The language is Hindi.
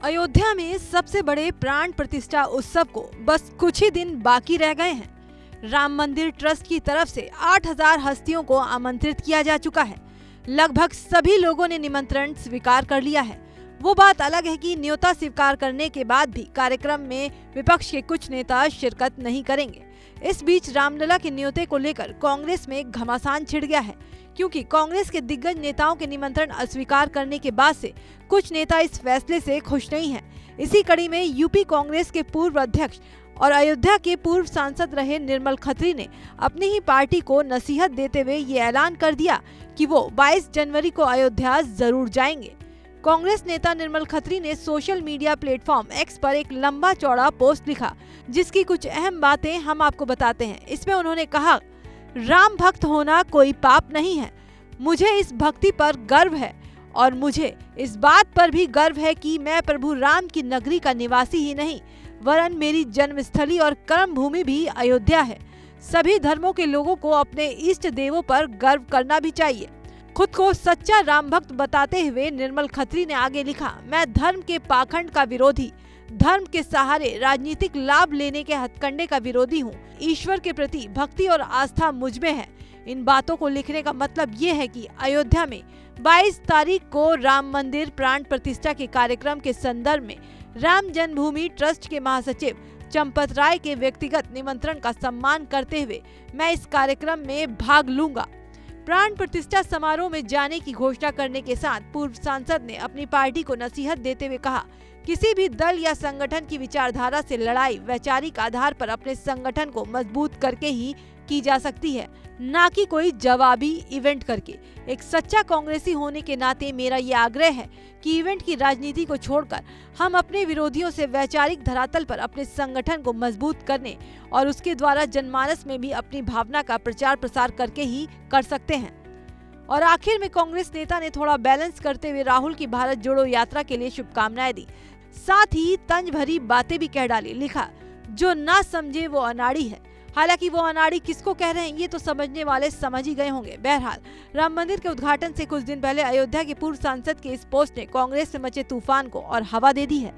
अयोध्या में सबसे बड़े प्राण प्रतिष्ठा उत्सव को बस कुछ ही दिन बाकी रह गए हैं। राम मंदिर ट्रस्ट की तरफ से 8000 हस्तियों को आमंत्रित किया जा चुका है। लगभग सभी लोगों ने निमंत्रण स्वीकार कर लिया है। वो बात अलग है कि न्योता स्वीकार करने के बाद भी कार्यक्रम में विपक्ष के कुछ नेता शिरकत नहीं करेंगे। इस बीच रामलला के न्योते को लेकर कांग्रेस में घमासान छिड़ गया है, क्योंकि कांग्रेस के दिग्गज नेताओं के निमंत्रण अस्वीकार करने के बाद से कुछ नेता इस फैसले से खुश नहीं हैं। इसी कड़ी में यूपी कांग्रेस के पूर्व अध्यक्ष और अयोध्या के पूर्व सांसद रहे निर्मल खत्री ने अपनी ही पार्टी को नसीहत देते हुए ये ऐलान कर दिया कि वो 22 जनवरी को अयोध्या जरूर जाएंगे। कांग्रेस नेता निर्मल खत्री ने सोशल मीडिया प्लेटफॉर्म एक्स पर एक लंबा चौड़ा पोस्ट लिखा, जिसकी कुछ अहम बातें हम आपको बताते हैं। इसमें उन्होंने कहा, राम भक्त होना कोई पाप नहीं है। मुझे इस भक्ति पर गर्व है और मुझे इस बात पर भी गर्व है कि मैं प्रभु राम की नगरी का निवासी ही नहीं, वरन मेरी जन्मस्थली और कर्म भूमि भी अयोध्या है। सभी धर्मों के लोगों को अपने इष्ट देवों पर गर्व करना भी चाहिए। खुद को सच्चा राम भक्त बताते हुए निर्मल खत्री ने आगे लिखा, मैं धर्म के पाखंड का विरोधी, धर्म के सहारे राजनीतिक लाभ लेने के हथकंडे का विरोधी हूँ। ईश्वर के प्रति भक्ति और आस्था मुझ में है। इन बातों को लिखने का मतलब ये है कि अयोध्या में 22 तारीख को राम मंदिर प्राण प्रतिष्ठा के कार्यक्रम के संदर्भ में राम जन्मभूमि ट्रस्ट के महासचिव चंपत राय के व्यक्तिगत निमंत्रण का सम्मान करते हुए मैं इस कार्यक्रम में भाग लूंगा। प्राण प्रतिष्ठा समारोह में जाने की घोषणा करने के साथ पूर्व सांसद ने अपनी पार्टी को नसीहत देते हुए कहा, किसी भी दल या संगठन की विचारधारा से लड़ाई वैचारिक आधार पर अपने संगठन को मजबूत करके ही की जा सकती है, ना कि कोई जवाबी इवेंट करके। एक सच्चा कांग्रेसी होने के नाते मेरा ये आग्रह है कि इवेंट की राजनीति को छोड़कर हम अपने विरोधियों से वैचारिक धरातल पर अपने संगठन को मजबूत करने और उसके द्वारा जनमानस में भी अपनी भावना का प्रचार प्रसार करके ही कर सकते हैं। और आखिर में कांग्रेस नेता ने थोड़ा बैलेंस करते हुए राहुल की भारत जोड़ो यात्रा के लिए शुभकामनाएं दी, साथ ही तंज भरी बातें भी कह डाली। लिखा, जो ना समझे वो अनाड़ी है। हालांकि वो अनाड़ी किसको कह रहे हैं ये तो समझने वाले समझ ही गए होंगे। बहरहाल, राम मंदिर के उद्घाटन से कुछ दिन पहले अयोध्या के पूर्व सांसद के इस पोस्ट ने कांग्रेस में मचे तूफान को और हवा दे दी है।